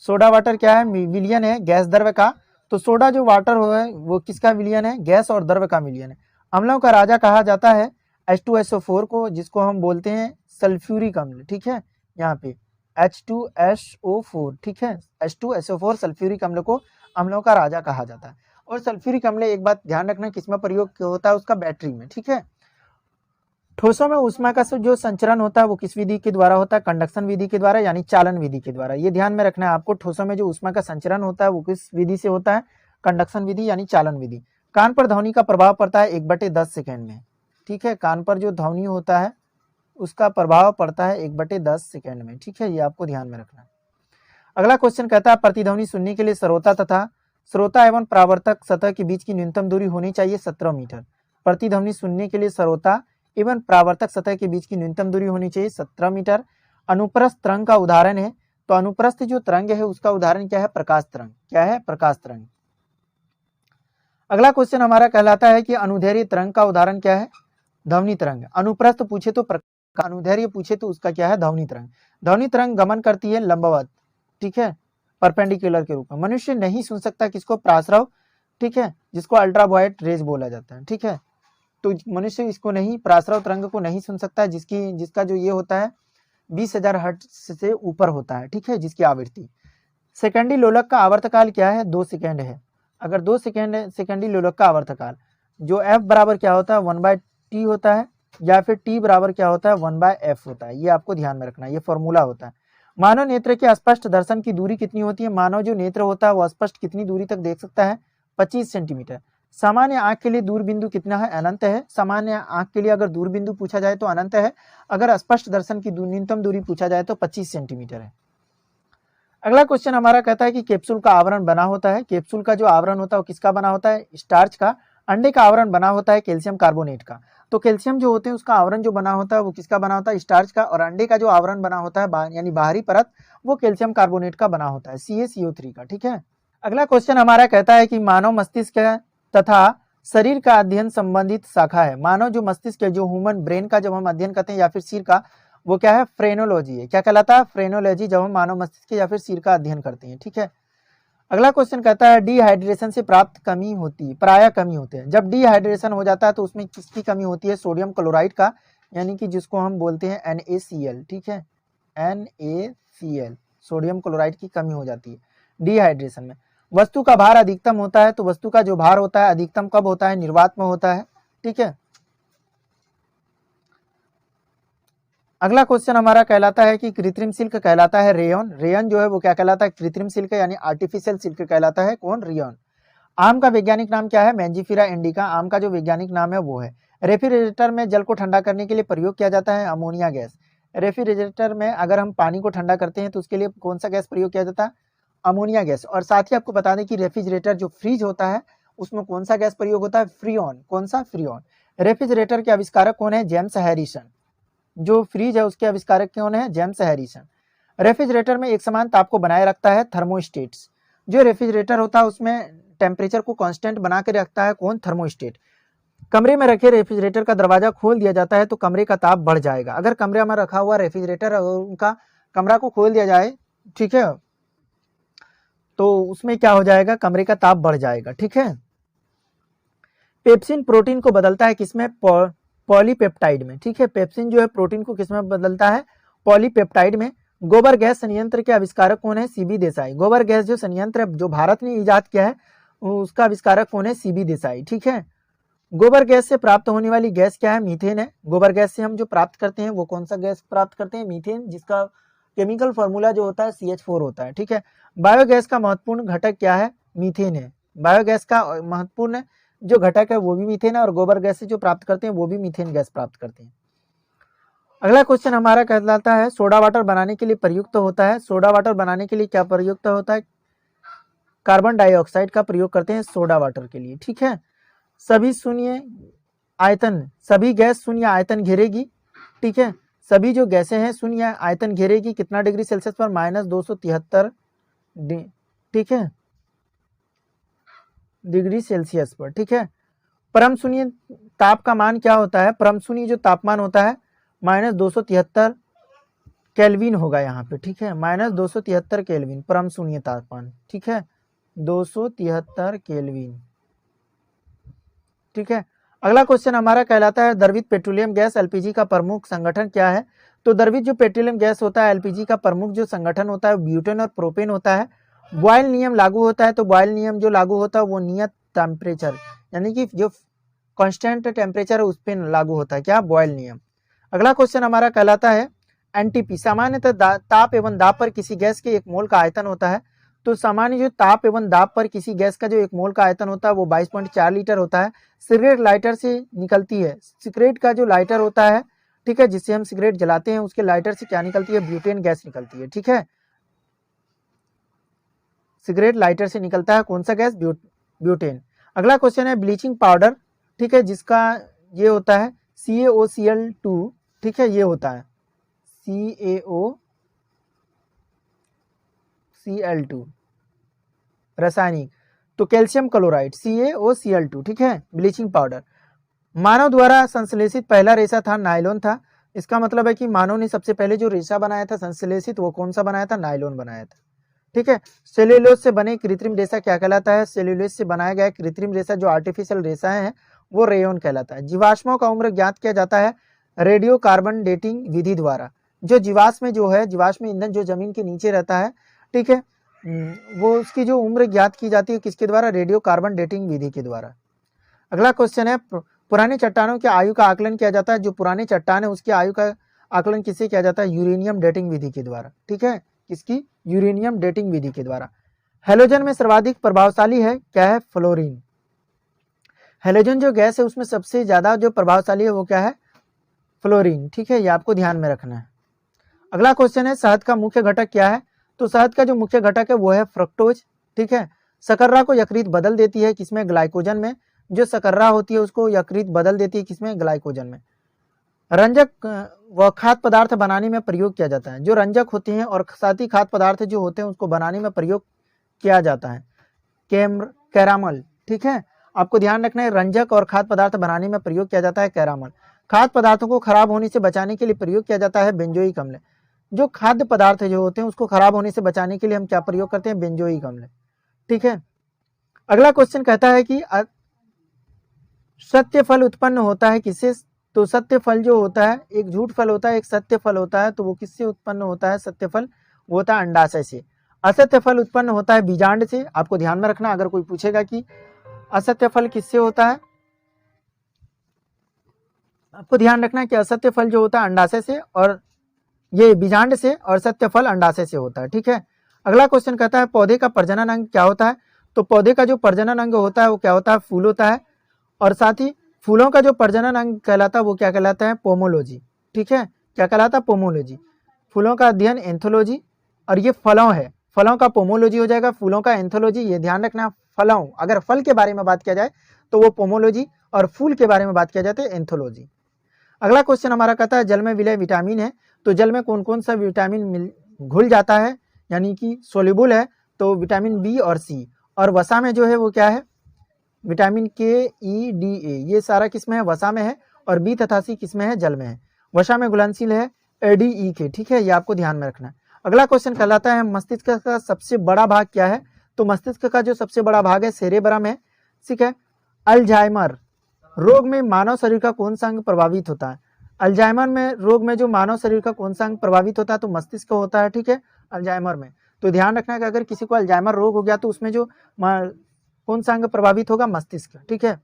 सोडा वाटर क्या है, मिलियन है, गैस द्रव्य का। तो सोडा जो वाटर हो है वो किसका मिलियन है, गैस और द्रव्य का मिलियन है। अम्लों का राजा कहा जाता है H2SO4 को, जिसको हम बोलते हैं सल्फ्यूरिक अम्ल, ठीक है। यहाँ पे H2SO4, ठीक है, H2SO4 सल्फ्यूरिक अम्ल को अम्लों का राजा कहा जाता है। और सल्फ्यूरिक अम्ल एक बात ध्यान रखना किसमें प्रयोग होता है, उसका बैटरी में, ठीक है। ठोसों में ऊष्मा का जो संचरण होता है वो किस विधि के द्वारा होता है, कंडक्शन विधि के द्वारा यानी चालन विधि के द्वारा। ये ध्यान में रखना है आपको, ठोसों में जो ऊष्मा का संचरण होता है वो किस विधि से होता है, कंडक्शन विधि यानी चालन विधि। कान पर ध्वनि का प्रभाव पड़ता है 1/10 सेकेंड में, ठीक है। कान पर जो ध्वनि होता है उसका प्रभाव पड़ता है 1/10 सेकेंड में, ठीक है। ये आपको ध्यान में रखना है। अगला क्वेश्चन कहता है प्रतिध्वनि सुनने के लिए श्रोता एवं परावर्तक सतह के बीच की न्यूनतम दूरी होनी चाहिए 17 मीटर। प्रतिध्वनि सुनने के लिए श्रोता एवं परावर्तक सतह के बीच की न्यूनतम दूरी होनी चाहिए 17 मीटर। अनुप्रस्थ तरंग का उदाहरण है, तो अनुप्रस्थ जो तरंग है उसका उदाहरण क्या है, प्रकाश तरंग, क्या है, प्रकाश तरंग। अगला क्वेश्चन हमारा कहलाता है कि अनुदैर्घ्य तरंग का उदाहरण क्या है, ध्वनि तरंग। अनुप्रस्थ पूछे तो प्रकाश, अनुदैर्घ्य पूछे तो उसका क्या है, ध्वनि तरंग। ध्वनि तरंग गमन करती है लंबवत, ठीक है, परपेंडिकुलर के रूप में। मनुष्य नहीं सुन सकता किसको, प्रासरव, ठीक है, जिसको अल्ट्रावायलेट रेज बोला जाता है, ठीक है। तो मनुष्य इसको नहीं, प्रासरव तरंग को नहीं सुन सकता, जिसका जो ये होता है 20,000 हर्ट्ज से ऊपर होता है, ठीक है, जिसकी आवृत्ति। सेकेंडी लोलक का आवर्तकाल क्या है, 2 सेकेंड है। अगर 2 सेकेंड है सेकेंडी लोलक का आवर्तकाल, जो f बराबर क्या होता है 1/t होता है, या फिर t बराबर क्या होता है 1/f होता है। ये आपको ध्यान में रखना है, ये फॉर्मूला होता है। मानव नेत्र के स्पष्ट दर्शन की दूरी कितनी होती है, मानव जो नेत्र होता है वो स्पष्ट कितनी दूरी तक देख सकता है, 25 सेंटीमीटर। सामान्य आंख के लिए दूर बिंदु कितना है, अनंत है। सामान्य आंख के लिए अगर दूर बिंदु पूछा जाए तो अनंत है, अगर स्पष्ट दर्शन की न्यूनतम दूरी पूछा जाए तो 25 सेंटीमीटर है। अगला क्वेश्चन हमारा कहता है कि कैप्सूल का आवरण बना होता है, कैप्सूल का जो आवरण होता है वो किसका बना होता है, स्टार्च का। अंडे का आवरण बना होता है कैल्शियम कार्बोनेट का। तो कैल्शियम जो होते हैं उसका आवरण जो बना होता है वो किसका बना होता है, स्टार्च का। और अंडे का जो आवरण बना होता है यानी बाहरी परत, वो कैल्शियम कार्बोनेट का बना होता है, CaCO3 का, ठीक है। अगला क्वेश्चन हमारा कहता है कि मानव मस्तिष्क तथा शरीर का अध्ययन संबंधित शाखा है। मानव जो मस्तिष्क है, जो ह्यूमन ब्रेन का जब हम अध्ययन करते हैं, या फिर सिर का, वो क्या है, फ्रेनोलॉजी है। क्या कहलाता है, फ्रेनोलॉजी, जब हम मानव मस्तिष्क या फिर सिर का अध्ययन करते हैं, ठीक है। अगला क्वेश्चन कहता है डिहाइड्रेशन से प्राप्त कमी होती है, प्राय कमी होते हैं। जब डिहाइड्रेशन हो जाता है तो उसमें किसकी कमी होती है, सोडियम क्लोराइड का, यानी कि जिसको हम बोलते हैं NaCl, ठीक है, NaCl, सोडियम क्लोराइड की कमी हो जाती है डिहाइड्रेशन में। वस्तु का भार अधिकतम होता है, तो वस्तु का जो भार होता है अधिकतम कब होता है, निर्वात में होता है, ठीक है। अगला क्वेश्चन हमारा कहलाता है कि कृत्रिम सिल्क कहलाता है रेयन। रेयन जो है वो क्या कहलाता है, कृत्रिम सिल्क यानी आर्टिफिशियल सिल्क कहलाता है, कौन, रेयन। आम का वैज्ञानिक नाम क्या है, मैंजीफेरा इंडिका, आम का जो वैज्ञानिक नाम है वो है। रेफ्रिजरेटर में जल को ठंडा करने के लिए प्रयोग किया जाता है अमोनिया गैस। रेफ्रिजरेटर में अगर हम पानी को ठंडा करते हैं तो उसके लिए कौन सा गैस प्रयोग किया जाता है, अमोनिया गैस। और साथ ही आपको बता दें कि रेफ्रिजरेटर जो फ्रिज होता है उसमें कौन सा गैस प्रयोग होता है, फ्रीऑन, कौन सा, फ्रीऑन। रेफ्रिजरेटर के आविष्कारक कौन है, जेम्स हैरिसन। जो फ्रिज है उसके आविष्कारक कौन है, जेम्स हैरिसन। रेफ्रिजरेटर में एक समान ताप को बनाए रखता है थर्मोस्टेट्स। जो रेफ्रिजरेटर होता है उसमें टेम्परेचर को कांस्टेंट बना के रखता है, कौन, थर्मोस्टेट। कमरे में रखे रेफ्रिजरेटर का दरवाजा खोल दिया जाता है तो कमरे का ताप बढ़ जाएगा। अगर कमरे में रखा हुआ रेफ्रिजरेटर और उनका कमरा को खोल दिया जाए, ठीक है, तो उसमें क्या हो जाएगा, कमरे का ताप बढ़ जाएगा, ठीक है। पेप्सिन प्रोटीन को बदलता है किसमें, पॉलीपेप्टाइड में, ठीक है। पेप्सिन जो है प्रोटीन को किसमें बदलता है, पॉलीपेप्टाइड में। गोबर गैस संयंत्र के आविष्कारक कौन है, CB देसाई। गोबर गैस जो संयंत्र जो भारत ने इजाद किया है उसका आविष्कारक कौन है, CB देसाई, ठीक है। गोबर गैस से प्राप्त होने वाली गैस क्या है, मीथेन है। गोबर गैस से हम जो प्राप्त करते हैं वो कौन सा गैस प्राप्त करते हैं, मीथेन, जिसका केमिकल फॉर्मूला जो होता है CH4 होता है, ठीक है। बायोगैस का महत्वपूर्ण घटक क्या है? मीथेन है। बायोगैस का महत्वपूर्ण जो घटक है वो भी मीथेन है, और गोबर गैस से जो प्राप्त करते हैं वो भी मीथेन गैस प्राप्त करते हैं। अगला क्वेश्चन हमारा कहलाता है सोडा वाटर बनाने के लिए प्रयुक्त होता है। सोडा वाटर बनाने के लिए क्या प्रयुक्त होता है? कार्बन डाइऑक्साइड का प्रयोग करते हैं सोडा वाटर के लिए, ठीक है। सभी शून्य आयतन, सभी गैस शून्य आयतन घेरेगी, ठीक है। सभी जो गैसें हैं शून्य आयतन घेरेगी कितना डिग्री सेल्सियस पर? -273, ठीक है, डिग्री सेल्सियस पर, ठीक है। परम शून्य ताप का मान क्या होता है? परम शून्य जो तापमान होता है -273 केल्विन होगा यहाँ पे, ठीक है। -273 केल्विन परम शून्य तापमान, ठीक है, 273 केल्विन, ठीक है। अगला क्वेश्चन हमारा कहलाता है द्रवित पेट्रोलियम गैस एलपीजी का प्रमुख संगठन क्या है? तो द्रवित जो पेट्रोलियम गैस होता है एलपीजी का प्रमुख जो संगठन होता है ब्यूटेन और प्रोपेन होता है। बॉयल नियम लागू होता है, तो बॉयल नियम जो लागू होता है वो नियत टेम्परेचर यानी कि जो कांस्टेंट टेम्परेचर है उस पर लागू होता है, क्या? बॉयल नियम। अगला क्वेश्चन हमारा कहलाता है एनटीपी। सामान्यतः ताप एवं दाब पर किसी गैस के 1 मोल का आयतन होता है। तो सामान्य जो ताप एवं दाब पर किसी गैस का जो 1 मोल का आयतन होता है वो 22.4 लीटर होता है। सिगरेट लाइटर से निकलती है, सिगरेट का जो लाइटर होता है, ठीक है, जिससे हम सिगरेट जलाते हैं उसके लाइटर से क्या निकलती है? ब्यूटेन गैस निकलती है, ठीक है। सिगरेट लाइटर से निकलता है कौन सा गैस? ब्यूटेन। अगला क्वेश्चन है ब्लीचिंग पाउडर, ठीक है, जिसका ये होता है CaOCl2, ठीक है, ये होता है CaOCl2 रासायनिक। तो कैल्शियम क्लोराइड CaOCl2, ठीक है, ब्लीचिंग पाउडर। मानव द्वारा संश्लेषित पहला रेशा था नायलॉन था। इसका मतलब है कि मानव ने सबसे पहले जो रेशा बनाया था संश्लेषित वो कौन सा बनाया था? नायलॉन बनाया था, ठीक है। सेल्यूलोज से बने कृत्रिम रेशा क्या कहलाता है? सेल्यूलोज से बनाया गया कृत्रिम रेशा जो आर्टिफिशियल रेशा है वो रेयन कहलाता है। जीवाश्मों का उम्र ज्ञात किया जाता है रेडियो कार्बन डेटिंग विधि द्वारा। जो जीवाश्म जो है, जीवाश्म ईंधन जो जमीन के नीचे रहता है, ठीक है, वो उसकी जो उम्र ज्ञात की जाती है किसके द्वारा? रेडियो कार्बन डेटिंग विधि के द्वारा। अगला क्वेश्चन है पुरानी चट्टानों की आयु का आकलन किया जाता है। जो पुरानी चट्टान है उसकी आयु का आकलन किससे किया जाता है? यूरेनियम डेटिंग विधि के द्वारा, ठीक है, किसकी? यूरेनियम डेटिंग विधि के द्वारा। हेलोजन में सर्वाधिक प्रभावशाली है क्या है? फ्लोरीन। हेलोजन जो गैस है उसमें सबसे ज्यादा जो प्रभावशाली है वो क्या है? फ्लोरीन, ठीक है, ये आपको ध्यान में रखना है। अगला क्वेश्चन है शहद का मुख्य घटक क्या है? तो शहद का जो मुख्य घटक है वो है फ्रक्टोज, ठीक है। शकर्रा को यकृत बदल देती है किसमें? ग्लाइकोजन में। जो शकर्रा होती है उसको यकृत बदल देती है किसमें? ग्लाइकोजन में। रंजक व खाद्य पदार्थ बनाने में प्रयोग किया जाता है। जो रंजक होते हैं और साथ ही खाद्य पदार्थ जो होते हैं उसको बनाने में प्रयोग किया जाता है कैरामल, ठीक है, आपको ध्यान रखना है रंजक और खाद्य पदार्थ बनाने में प्रयोग किया जाता है कैरामल। खाद्य पदार्थों को खराब होने से बचाने के लिए प्रयोग किया जाता है बेंजोइक अम्ल। जो खाद्य पदार्थ जो होते हैं उसको खराब होने से बचाने के लिए हम क्या प्रयोग करते हैं? बेंजोइक अम्ल, ठीक है। अगला क्वेश्चन कहता है कि सत्य फल उत्पन्न होता है किससे? तो सत्य फल जो होता है एक झूठ फल होता है, एक सत्य फल होता है, तो वो किससे उत्पन्न होता है? सत्य फल वो होता है अंडाशय से। असत्य फल उत्पन्न होता है बीजांड से। आपको ध्यान में रखना अगर कोई पूछेगा कि असत्य फल किससे होता है, आपको ध्यान रखना है कि असत्य फल जो होता है अंडाशय से और ये बीजांड से, और सत्य फल अंडाशय से होता है, ठीक है। अगला क्वेश्चन कहता है पौधे का प्रजनन अंग क्या होता है? तो पौधे का जो प्रजनन अंग होता है वो क्या होता है? फूल होता है। और साथ ही फूलों का जो प्रजनन अंग कहलाता है वो क्या कहलाता है? पोमोलॉजी, ठीक है, क्या कहलाता है? पोमोलॉजी। फूलों का अध्ययन एंथोलॉजी, और ये फलों है, फलों का पोमोलॉजी हो जाएगा, फूलों का एंथोलॉजी। ये ध्यान रखना, फलों अगर फल के बारे में बात किया जाए तो वो पोमोलॉजी, और फूल के बारे में बात किया जाए तो एंथोलॉजी। अगला क्वेश्चन हमारा कहता है जल में विलय विटामिन है। तो जल में कौन कौन सा विटामिन घुल जाता है यानी कि सोल्यूबल है? तो विटामिन बी और सी। और वसा में जो है वो क्या है? विटामिन के, ई, डी, ए, ये सारा किसमें है? वसा में है। और बी तथा सी किसमें है? जल में है। वसा में घुलनशील है एडीई के, ठीक है, ये आपको ध्यान में रखना है। अगला क्वेश्चन कहलाता है मस्तिष्क का सबसे बड़ा भाग क्या है? तो मस्तिष्क का जो सबसे बड़ा भाग है सेरेब्रम है, ठीक है। अल्जाइमर रोग में मानव शरीर का कौन सा अंग प्रभावित होता है? अल्जाइमर में रोग में जो मानव शरीर का कौन सा अंग प्रभावित होता है? तो मस्तिष्क होता है, ठीक है, अल्जाइमर में। तो ध्यान रखना है कि अगर किसी को अल्जाइमर रोग हो गया तो उसमें जो कौन सा अंग प्रभावित होगा? मस्तिष्क, ठीक है।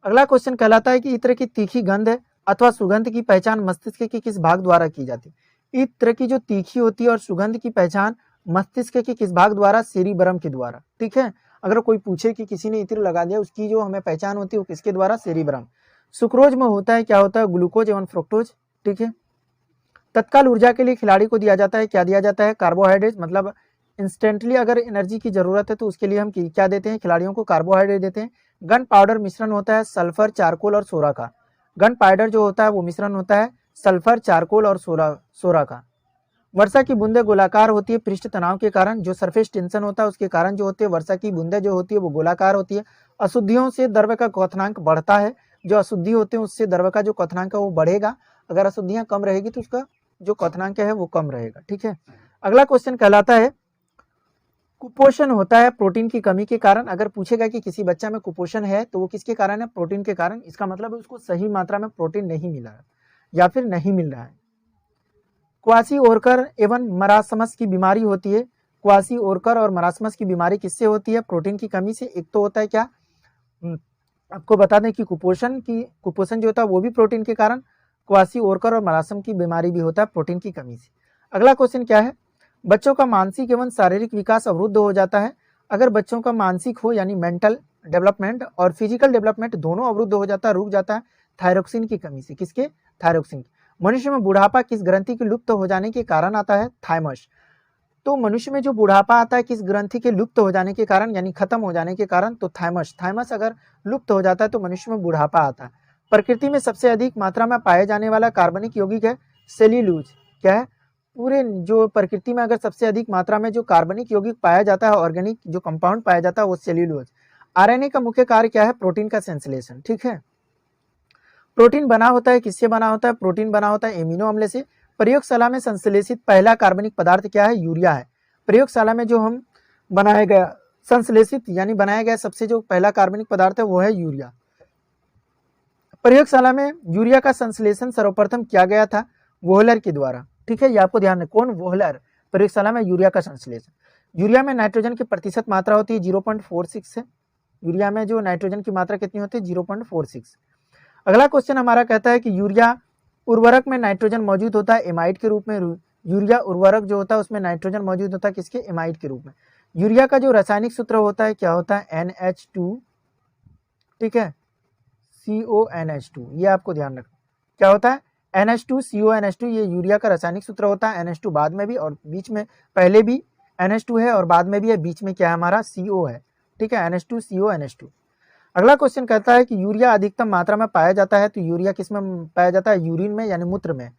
अगला क्वेश्चन कहलाता है कि इत्र की तीखी गंध अथवा सुगंध की पहचान मस्तिष्क के किस भाग द्वारा की जाती है? इत्र की जो तीखी होती है और सुगंध की पहचान मस्तिष्क के किस भाग द्वारा? सेरिब्रम के द्वारा। ठीक है, अगर कोई पूछे कि किसी ने इत्र लगा दिया, उसकी जो हमें पहचान होती है वो किसके द्वारा? सेरिब्रम। सुक्रोज में होता है क्या? होता है ग्लूकोज एवं फ्रुक्टोज। ठीक है, तत्काल ऊर्जा के लिए खिलाड़ी को दिया जाता है, क्या दिया जाता है? कार्बोहाइड्रेट। मतलब इंस्टेंटली अगर एनर्जी की जरूरत है तो उसके लिए हम क्या देते हैं? खिलाड़ियों को कार्बोहाइड्रेट देते हैं। गन पाउडर मिश्रण होता है सल्फर, चारकोल और सोरा का। गन पाउडर जो होता है वो मिश्रण होता है सल्फर, चारकोल और सोरा का। वर्षा की बूंदें गोलाकार होती है पृष्ठ तनाव के कारण। जो सरफेस टेंशन होता है उसके कारण जो होती है वर्षा की बूंदें जो होती है वो गोलाकार होती है। अशुद्धियों से द्रव्य का क्वथनांक बढ़ता है। जो अशुद्धि होते हैं उससे द्रव्य का जो क्वथनांक है वो बढ़ेगा। अगर अशुद्धियां कम रहेगी तो उसका जो क्वथनांक है वो कम रहेगा। ठीक है, अगला क्वेश्चन कहलाता है कुपोषण होता है प्रोटीन की कमी के कारण। अगर पूछेगा कि किसी बच्चा में कुपोषण है तो वो किसके कारण है? प्रोटीन के कारण। इसका मतलब है उसको सही मात्रा में प्रोटीन नहीं मिला है या फिर नहीं मिल रहा है। क्वासी ओरकर एवं मरासमस की बीमारी होती है। क्वासी ओरकर और मरासमस की बीमारी किससे होती है? प्रोटीन की कमी से। एक तो होता है क्या, आपको बता दें कि कुपोषण जो होता है वो भी प्रोटीन के कारण। क्वासी ओरकर और मरासम की बीमारी भी होता है प्रोटीन की कमी से। अगला क्वेश्चन क्या है? बच्चों का मानसिक एवं शारीरिक विकास अवरुद्ध हो जाता है। अगर बच्चों का मानसिक हो यानी मेंटल डेवलपमेंट और फिजिकल डेवलपमेंट दोनों अवरुद्ध हो जाता है, रुक जाता है थायरोक्सिन की कमी से। किसके? थायरोक्सिन। मनुष्य में बुढ़ापा किस ग्रंथि के लुप्त हो जाने के कारण आता है? थाइमस। तो मनुष्य में जो बुढ़ापा आता है किस ग्रंथि के लुप्त हो जाने के कारण यानी खत्म हो जाने के कारण? तो थाइमस। थाइमस अगर लुप्त हो जाता है तो मनुष्य में बुढ़ापा आता है। प्रकृति में सबसे अधिक मात्रा में पाए जाने वाला कार्बनिक यौगिक है सेल्यूलोज। क्या है? पूरे जो प्रकृति में अगर सबसे अधिक मात्रा में जो कार्बनिक यौगिक पाया जाता है, ऑर्गेनिक जो कंपाउंड पाया जाता है वो सेल्यूलोज। आरएनए का मुख्य कार्य क्या है? प्रोटीन का संश्लेषण। ठीक है, प्रोटीन बना होता है किससे बना होता है? प्रोटीन बना होता है एमिनो अम्ल से। प्रयोगशाला में संश्लेषित पहला कार्बनिक पदार्थ क्या है? यूरिया है। प्रयोगशाला में जो हम बनाया गया संश्लेषित यानी बनाया गया सबसे जो पहला कार्बनिक पदार्थ है वो है यूरिया। प्रयोगशाला में यूरिया का संश्लेषण सर्वप्रथम किया गया था वोहलर के द्वारा। ठीक है, ये आपको ध्यान है। कौन? वोहलर। प्रयोगशाला में यूरिया का संश्लेषण। यूरिया में नाइट्रोजन की प्रतिशत मात्रा होती है 0.46 है। यूरिया में जो नाइट्रोजन की मात्रा कितनी होती है? 0.46। अगला क्वेश्चन हमारा कहता है कि यूरिया उर्वरक में नाइट्रोजन मौजूद होता है एमाइड के रूप में। यूरिया उर्वरक जो होता है उसमें नाइट्रोजन मौजूद होता है किसके? एमाइड के रूप में। यूरिया का जो रासायनिक सूत्र होता है क्या होता है? NH2। ठीक है, CONH2। ये आपको ध्यान रखना क्या होता है? NH2 CONH2। ये यूरिया का रासायनिक सूत्र होता है। NH2 बाद में भी और बीच में, पहले भी NH2 है और बाद में भी है, बीच में क्या है हमारा? CO है। ठीक है, NH2 CONH2। अगला क्वेश्चन कहता है कि यूरिया अधिकतम मात्रा में पाया जाता है तो यूरिया किस में पाया जाता है? यूरिन में यानी मूत्र में।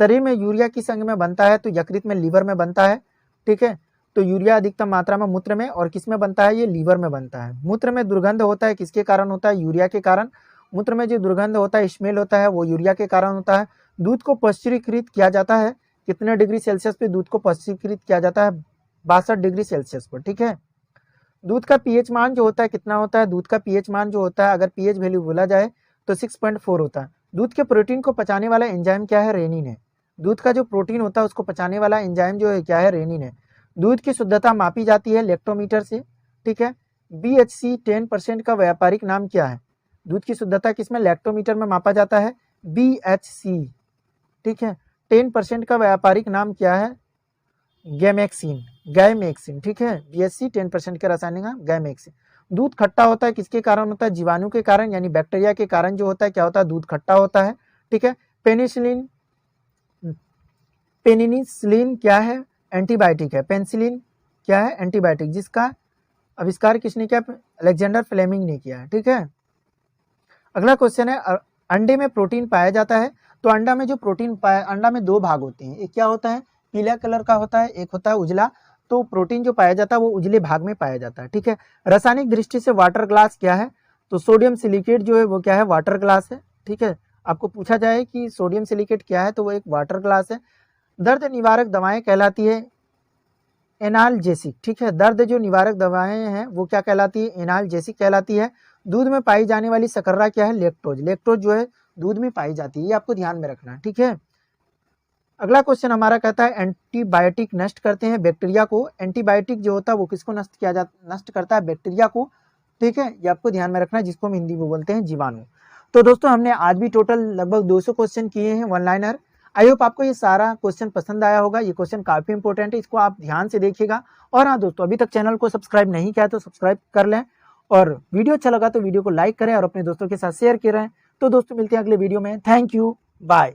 शरीर में यूरिया किस अंग में बनता है? तो यकृत में, लीवर में बनता है। ठीक है, तो यूरिया अधिकतम मात्रा में मूत्र में और किस में बनता है? ये लीवर में बनता है। मूत्र में दुर्गंध होता है किसके कारण होता है? यूरिया के कारण। मूत्र में जो दुर्गंध होता है, स्मेल होता है, वो यूरिया के कारण होता है। दूध को पश्चरीकृत किया जाता है कितने डिग्री सेल्सियस पे? दूध को पश्चरीकृत किया जाता है 62 डिग्री सेल्सियस पर। ठीक है, दूध का पीएच मान जो होता है कितना होता है? दूध का पीएच मान जो होता है अगर पीएच वैल्यू बोला जाए तो 6.4 होता है। दूध के प्रोटीन को पचाने वाला एंजाइम क्या है? रेनिन है। दूध का जो प्रोटीन होता है उसको पचाने वाला एंजाइम जो है क्या है? रेनिन है। दूध की शुद्धता मापी जाती है लैक्टोमीटर से। ठीक है, BHC 10% का व्यापारिक नाम क्या है? दूध की शुद्धता किसमें? लैक्टोमीटर में मापा जाता है BHC। ठीक है, 10% का व्यापारिक नाम क्या है? गैमेक्सिन। गैमेक्सिन। ठीक है, BHC 10% के रासायनिक नाम गैमेक्सिन। दूध खट्टा होता है किसके कारण होता है? जीवाणु के कारण यानी बैक्टीरिया के कारण जो होता है क्या होता है? दूध खट्टा होता है। ठीक है, पेनिसिलिन। पेनिसिलिन क्या है? एंटीबायोटिक है। पेनिसिलिन क्या है? एंटीबायोटिक, जिसका आविष्कार किसने किया? अलेक्जेंडर फ्लेमिंग ने किया है। ठीक है, अगला क्वेश्चन है अंडे में प्रोटीन पाया जाता है तो अंडा में जो प्रोटीन पाया, अंडा में दो भाग होते हैं। एक क्या होता है? पीला कलर का होता है, एक होता है उजला। तो प्रोटीन जो पाया जाता है वो उजले भाग में पाया जाता है। ठीक है, रासायनिक दृष्टि से वाटर ग्लास क्या है? तो सोडियम सिलिकेट जो है वो क्या है? वाटर ग्लास है। ठीक है, आपको पूछा जाए कि सोडियम सिलिकेट क्या है तो वो एक वाटर ग्लास है। दर्द निवारक दवाएं कहलाती है एनाल्जेसिक। ठीक है, दर्द जो निवारक दवाएं हैं वो क्या कहलाती है? एनाल्जेसिक कहलाती है। दूध में पाई जाने वाली शर्करा क्या है? लैक्टोज। लैक्टोज जो है दूध में पाई जाती है, ये आपको ध्यान में रखना है। ठीक है, अगला क्वेश्चन हमारा कहता है एंटीबायोटिक नष्ट करते हैं बैक्टीरिया को। एंटीबायोटिक जो होता है वो किसको नष्ट करता है? बैक्टीरिया को। ठीक है, ये आपको ध्यान में रखना है, जिसको हम हिंदी में बोलते हैं जीवाणु। तो दोस्तों हमने आज भी टोटल लगभग 200 क्वेश्चन किए हैं वन लाइनर। आई होप आपको ये सारा क्वेश्चन पसंद आया होगा। ये क्वेश्चन काफी इंपॉर्टेंट है, इसको आप ध्यान से देखिएगा। और हाँ दोस्तों, अभी तक चैनल को सब्सक्राइब नहीं किया तो सब्सक्राइब कर लें, और वीडियो अच्छा लगा तो वीडियो को लाइक करें और अपने दोस्तों के साथ शेयर करें। तो दोस्तों मिलते हैं अगले वीडियो में। Thank you, bye.